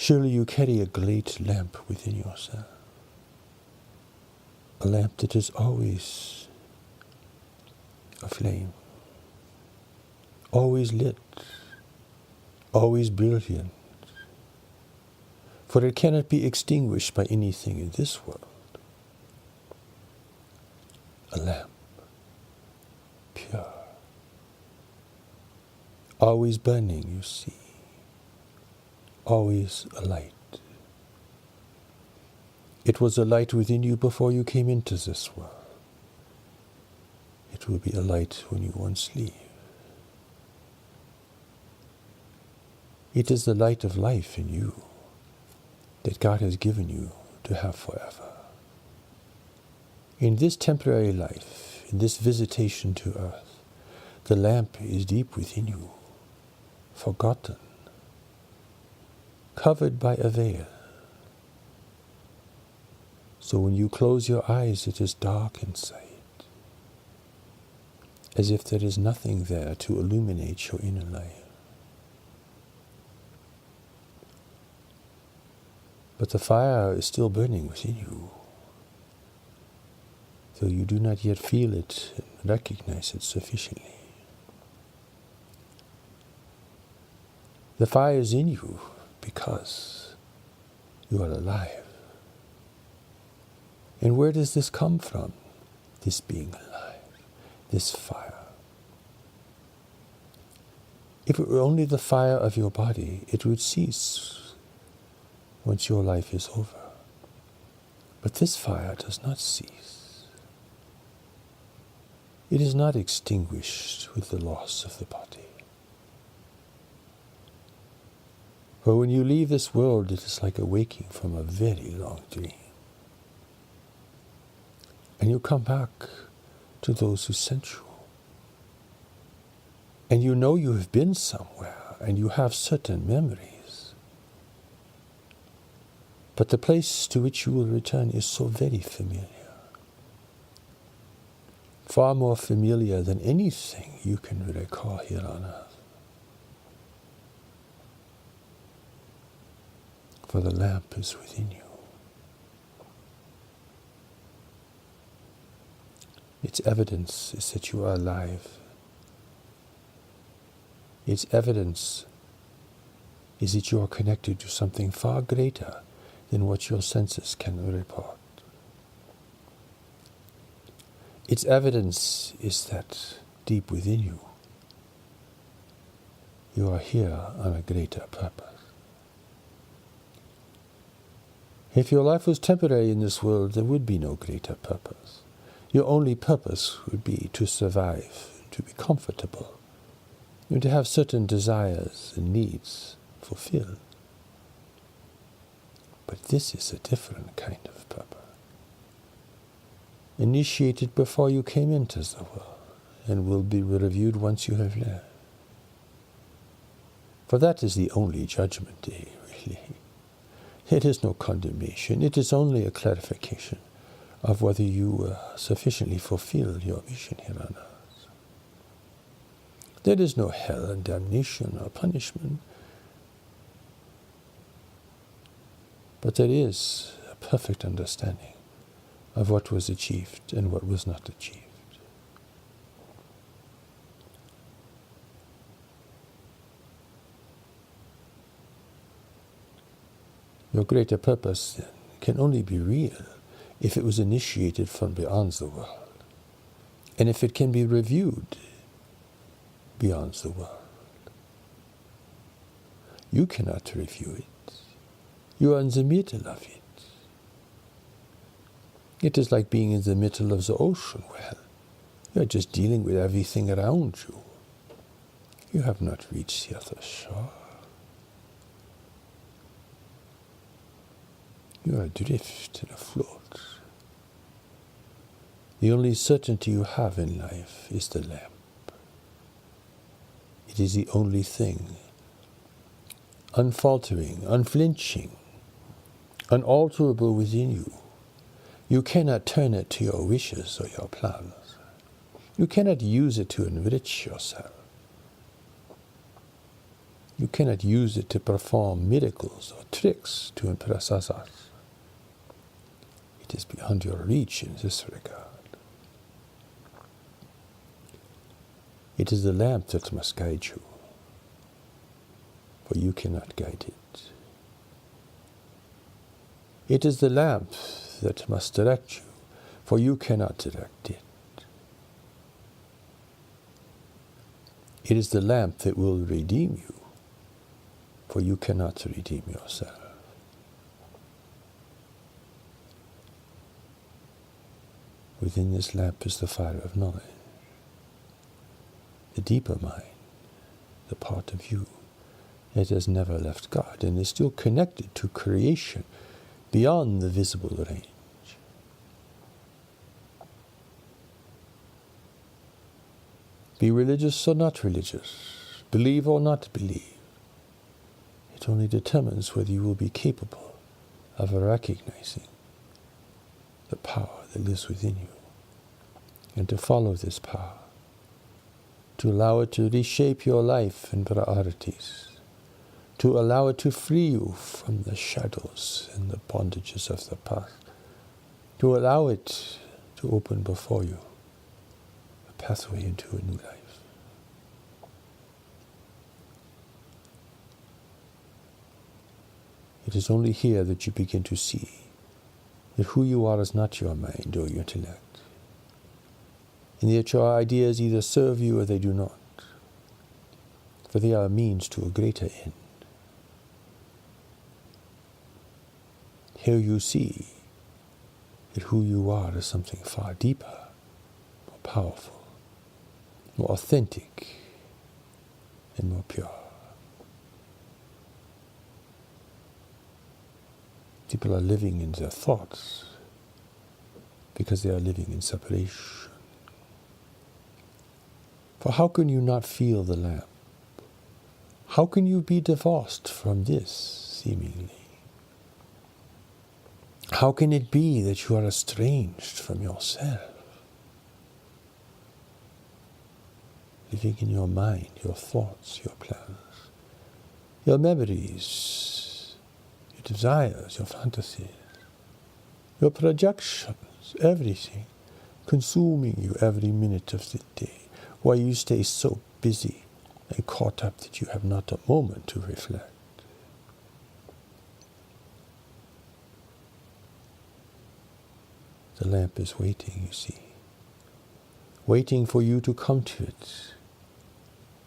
Surely you carry a great lamp within yourself. A lamp that is always aflame, always lit, always brilliant. For it cannot be extinguished by anything in this world. A lamp, pure, always burning, you see, always alight. It was a light within you before you came into this world. It will be a light when you once leave. It is the light of life in you that God has given you to have forever. In this temporary life, in this visitation to earth, the lamp is deep within you, forgotten, covered by a veil. So when you close your eyes, it is dark inside, as if there is nothing there to illuminate your inner life. But the fire is still burning within you, though you do not yet feel it and recognize it sufficiently. The fire is in you because you are alive. And where does this come from? This being alive, this fire. If it were only the fire of your body, it would cease once your life is over. But this fire does not cease. It is not extinguished with the loss of the body. For when you leave this world, it is like awaking from a very long dream. And you come back to those who sent you. And you know you have been somewhere, and you have certain memories. But the place to which you will return is so very familiar. Far more familiar than anything you can recall here on earth. For the lamp is within you. Its evidence is that you are alive. Its evidence is that you are connected to something far greater than what your senses can report. Its evidence is that deep within you, you are here on a greater purpose. If your life was temporary in this world, there would be no greater purpose. Your only purpose would be to survive, to be comfortable, and to have certain desires and needs fulfilled. But this is a different kind of purpose. Initiated before you came into the world, and will be reviewed once you have left. For that is the only judgment day, really. It is no condemnation, it is only a clarification of whether you sufficiently fulfill your mission here on earth. There is no hell and damnation or punishment, but there is a perfect understanding of what was achieved and what was not achieved. Your greater purpose then can only be real if it was initiated from beyond the world, and if it can be reviewed beyond the world. You cannot review it. You are in the middle of it. It is like being in the middle of the ocean. Well, you are just dealing with everything around you. You have not reached the other shore. You are adrift and afloat. The only certainty you have in life is the lamp. It is the only thing, unfaltering, unflinching, unalterable within you. You cannot turn it to your wishes or your plans. You cannot use it to enrich yourself. You cannot use it to perform miracles or tricks to impress others. It is beyond your reach in this regard. It is the lamp that must guide you, for you cannot guide it. It is the lamp that must direct you, for you cannot direct it. It is the lamp that will redeem you, for you cannot redeem yourself. Within this lamp is the fire of knowledge. The deeper mind, the part of you that has never left God and is still connected to creation beyond the visible range. Be religious or not religious, believe or not believe. It only determines whether you will be capable of recognizing the power that lives within you, and to follow this power, to allow it to reshape your life and priorities, to allow it to free you from the shadows and the bondages of the past, to allow it to open before you a pathway into a new life. It is only here that you begin to see that who you are is not your mind or your intellect, and that your ideas either serve you or they do not, for they are a means to a greater end. Here you see that who you are is something far deeper, more powerful, more authentic, and more pure. People are living in their thoughts because they are living in separation. For how can you not feel the lamp? How can you be divorced from this, seemingly? How can it be that you are estranged from yourself? Living in your mind, your thoughts, your plans, your memories, your desires, your fantasies, your projections, everything, consuming you every minute of the day, while you stay so busy and caught up that you have not a moment to reflect. The lamp is waiting, you see, waiting for you to come to it,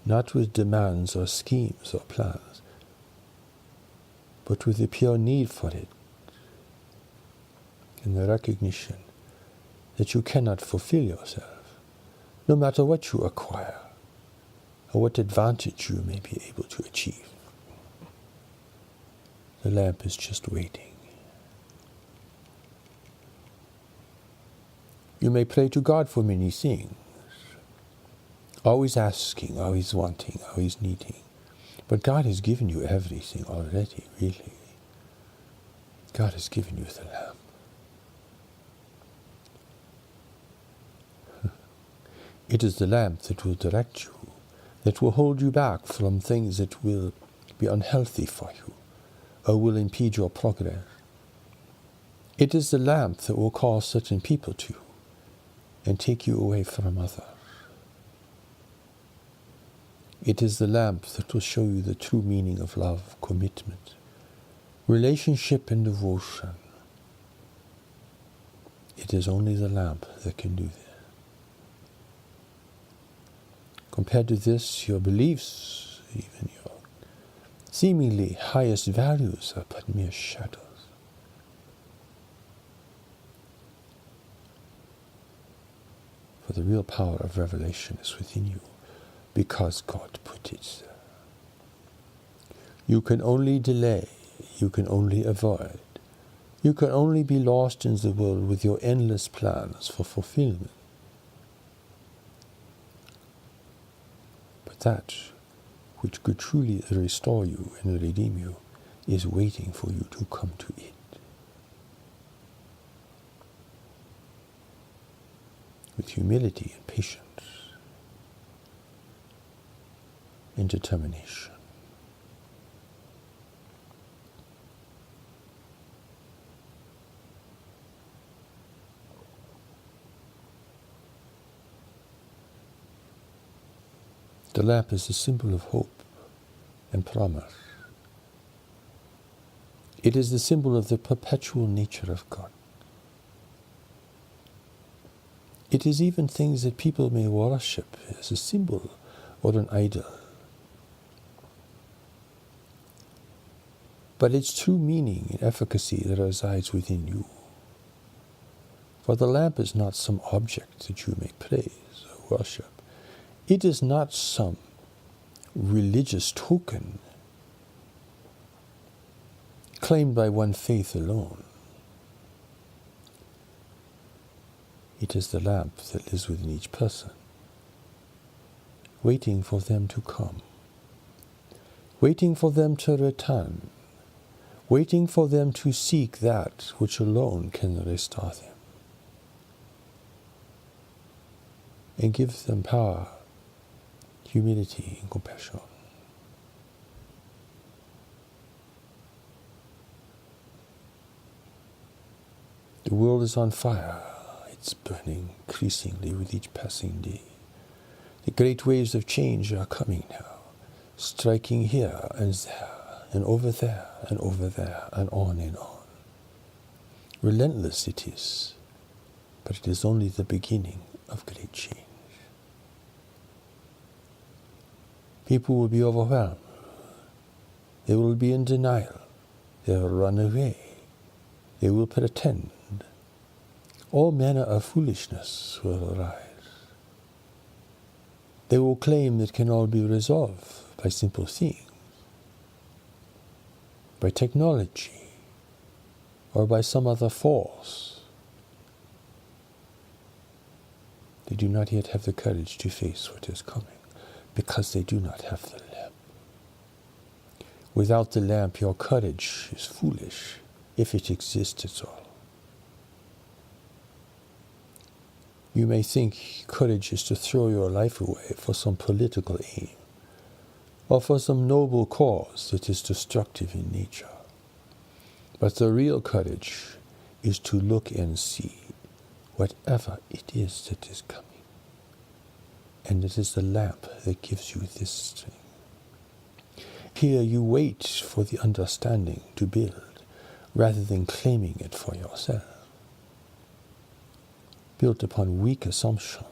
not with demands or schemes or plans, but with the pure need for it, and the recognition that you cannot fulfill yourself, no matter what you acquire, or what advantage you may be able to achieve. The lamp is just waiting. You may pray to God for many things, always asking, always wanting, always needing. But God has given you everything already, really. God has given you the lamp. It is the lamp that will direct you, that will hold you back from things that will be unhealthy for you, or will impede your progress. It is the lamp that will call certain people to you, and take you away from others. It is the lamp that will show you the true meaning of love, commitment, relationship and devotion. It is only the lamp that can do this. Compared to this, your beliefs, even your seemingly highest values, are but mere shadows. For the real power of revelation is within you, because God put it there. You can only delay, you can only avoid, you can only be lost in the world with your endless plans for fulfillment. But that which could truly restore you and redeem you is waiting for you to come to it. With humility and patience and determination. The lamp is a symbol of hope and promise. It is the symbol of the perpetual nature of God. It is even things that people may worship as a symbol or an idol. But its true meaning and efficacy that resides within you. For the lamp is not some object that you may praise or worship. It is not some religious token claimed by one faith alone. It is the lamp that lives within each person, waiting for them to come, waiting for them to return, waiting for them to seek that which alone can restore them and give them power, humility, and compassion. The world is on fire. It's burning increasingly with each passing day. The great waves of change are coming now, striking here and there, and over there, and over there, and on and on. Relentless it is, but it is only the beginning of great change. People will be overwhelmed. They will be in denial. They will run away. They will pretend. All manner of foolishness will arise. They will claim that can all be resolved by simple things, by technology, or by some other force. They do not yet have the courage to face what is coming, because they do not have the lamp. Without the lamp, your courage is foolish, if it exists at all. You may think courage is to throw your life away for some political aim, or for some noble cause that is destructive in nature. But the real courage is to look and see whatever it is that is coming. And it is the lamp that gives you this strength. Here you wait for the understanding to build, rather than claiming it for yourself, built upon weak assumptions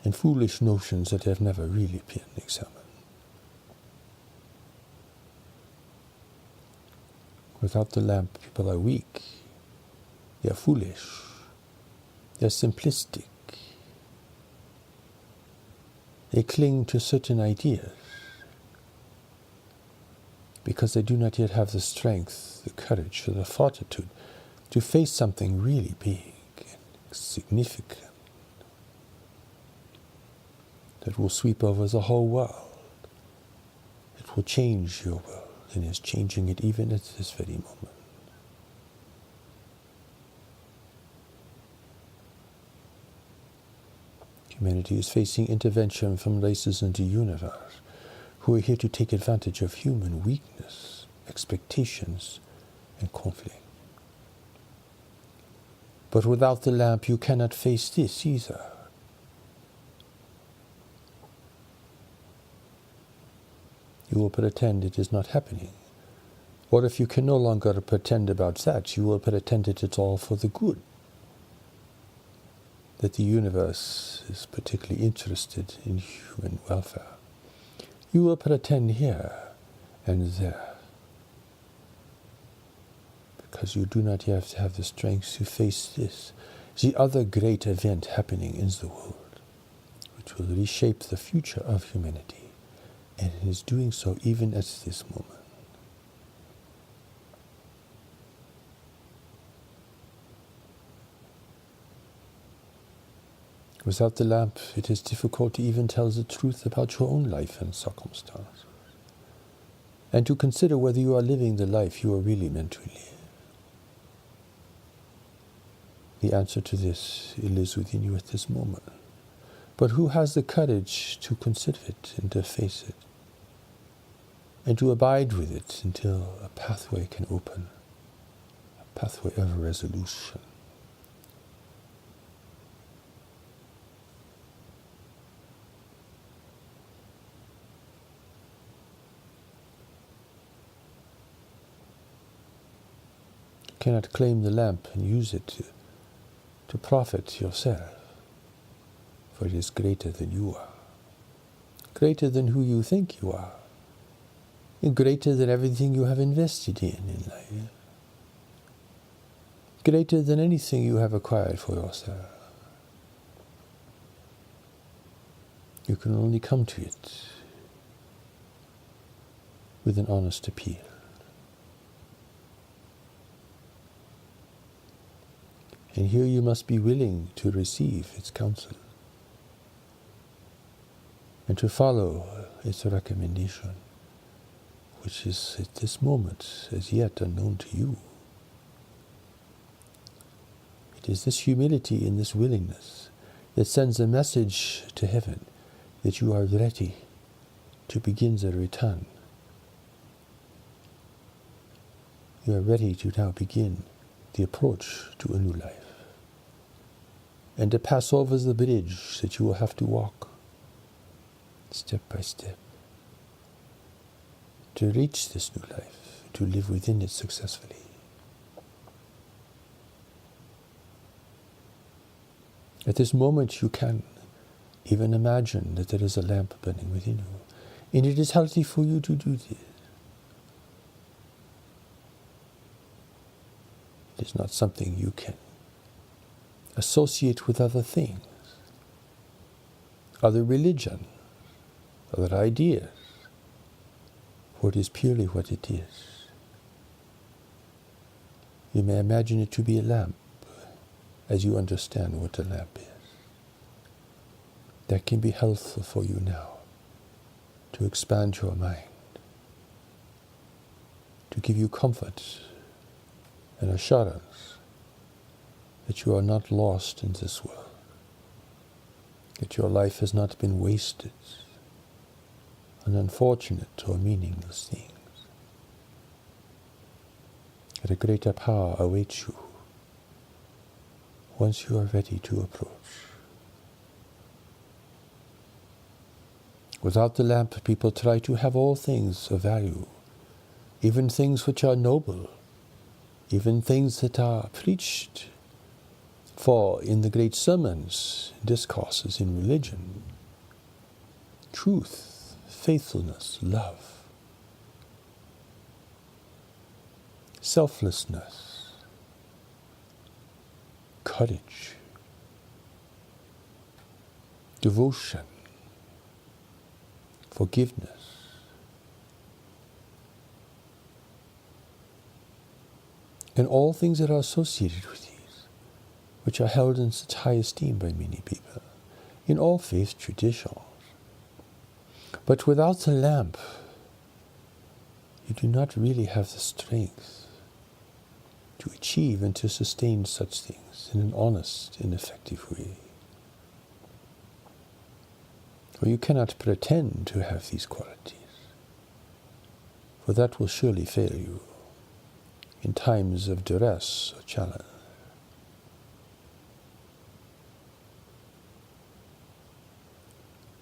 and foolish notions that have never really been examined. Without the lamp, people are weak, they are foolish, they are simplistic, they cling to certain ideas because they do not yet have the strength, the courage, or the fortitude to face something really big and significant that will sweep over the whole world. It will change your world, and is changing it even at this very moment. Humanity is facing intervention from races in the universe who are here to take advantage of human weakness, expectations, and conflict. But without the lamp, you cannot face this either. You will pretend it is not happening. Or if you can no longer pretend about that, you will pretend that it's all for the good. That the universe is particularly interested in human welfare. You will pretend here and there, because you do not yet have the strength to face this, the other great event happening in the world, which will reshape the future of humanity, and it is doing so even at this moment. Without the lamp, it is difficult to even tell the truth about your own life and circumstances, and to consider whether you are living the life you are really meant to live. The answer to this lives within you at this moment. But who has the courage to consider it and to face it, and to abide with it until a pathway can open, a pathway of resolution? cannot claim the lamp and use it to profit yourself, for it is greater than you are, greater than who you think you are, and greater than everything you have invested in life, greater than anything you have acquired for yourself. You can only come to it with an honest appeal. And here you must be willing to receive its counsel and to follow its recommendation, which is at this moment as yet unknown to you. It is this humility and this willingness that sends a message to heaven that you are ready to begin the return. You are ready to now begin the approach to a new life, and to pass over the bridge that you will have to walk step by step to reach this new life, to live within it successfully. At this moment you can even imagine that there is a lamp burning within you, and it is healthy for you to do this. It is not something you can associate with other things, other religion, other ideas, for it is purely what it is. You may imagine it to be a lamp, as you understand what a lamp is. That can be helpful for you now, to expand your mind, to give you comfort and assurance that you are not lost in this world, that your life has not been wasted on unfortunate or meaningless things, that a greater power awaits you once you are ready to approach. Without the lamp, people try to have all things of value, even things which are noble, even things that are preached for in the great sermons, discourses in religion: truth, faithfulness, love, selflessness, courage, devotion, forgiveness. And all things that are associated with these, which are held in such high esteem by many people, in all faith traditions. But without the lamp, you do not really have the strength to achieve and to sustain such things in an honest and effective way. For you cannot pretend to have these qualities, for that will surely fail you in times of duress or challenge.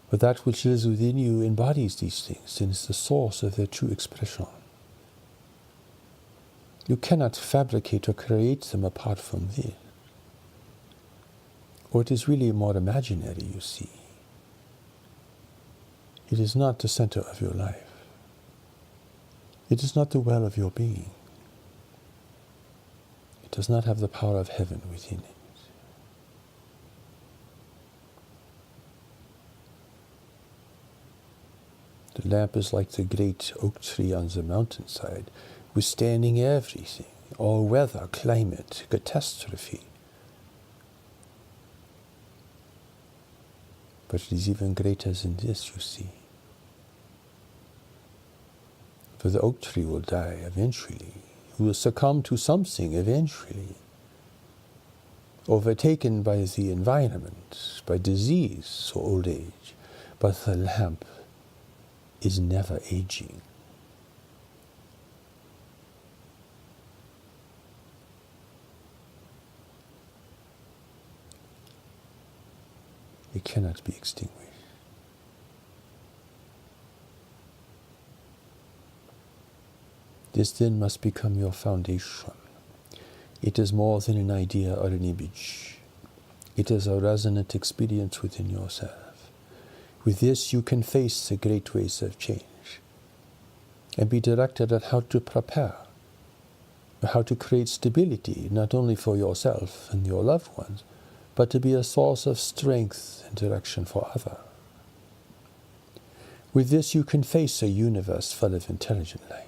But that which lives within you embodies these things and is the source of their true expression. You cannot fabricate or create them apart from this, or it is really more imaginary, you see. It is not the center of your life. It is not the well of your being. It does not have the power of heaven within it. The lamp is like the great oak tree on the mountainside, withstanding everything, all weather, climate, catastrophe. But it is even greater than this, you see. For the oak tree will die eventually. It will succumb to something eventually, overtaken by the environment, by disease or old age. But the lamp is never aging. It cannot be extinguished. This then must become your foundation, It is more than an idea or an image. It is a resonant experience within yourself. With this, you can face the great ways of change and be directed at how to prepare, how to create stability, not only for yourself and your loved ones, but to be a source of strength and direction for others. With this, you can face a universe full of intelligent life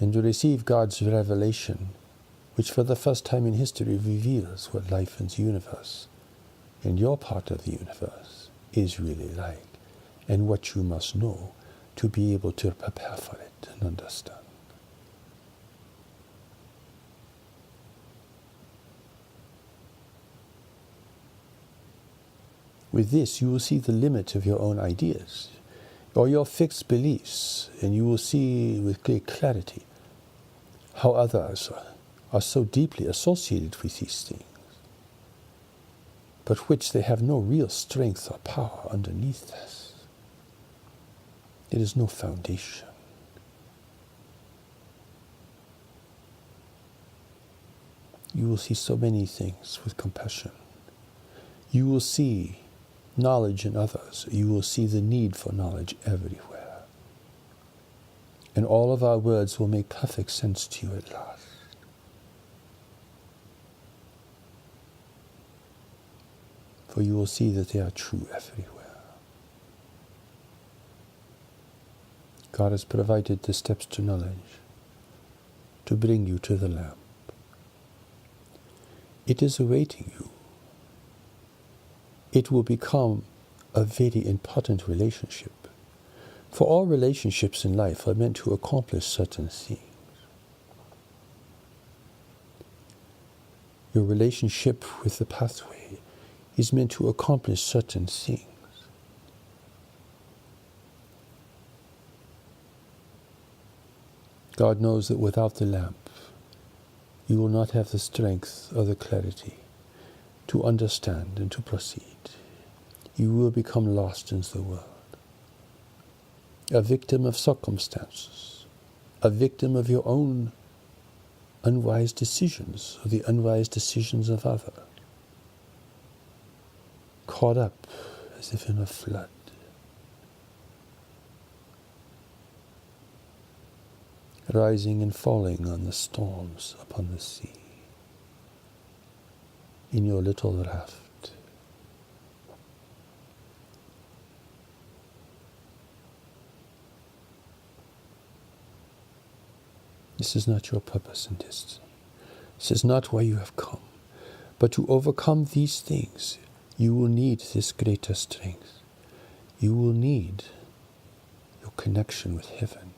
and to receive God's revelation, which for the first time in history reveals what life in the universe, and your part of the universe, is really like, and what you must know to be able to prepare for it and understand. With this, you will see the limit of your own ideas or your fixed beliefs, and you will see with great clarity how others are so deeply associated with these things, but which they have no real strength or power underneath this. There is no foundation. You will see so many things with compassion. You will see knowledge in others. You will see the need for knowledge everywhere. And all of our words will make perfect sense to you at last. For you will see that they are true everywhere. God has provided the steps to knowledge to bring you to the lamp. It is awaiting you. It will become a very important relationship. For all relationships in life are meant to accomplish certain things. Your relationship with the pathway is meant to accomplish certain things. God knows that without the lamp, you will not have the strength or the clarity to understand and to proceed. You will become lost in the world, a victim of circumstances, a victim of your own unwise decisions or the unwise decisions of others, caught up as if in a flood. Rising and falling on the storms upon the sea, in your little raft. This is not your purpose and destiny. This is not why you have come. But to overcome these things, you will need this greater strength. You will need your connection with heaven.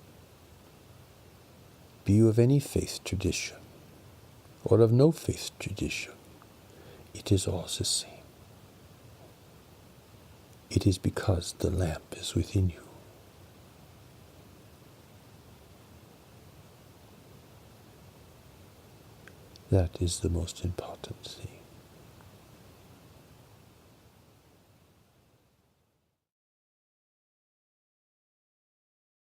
Be you of any faith tradition, or of no faith tradition, it is all the same. It is because the lamp is within you. That is the most important thing.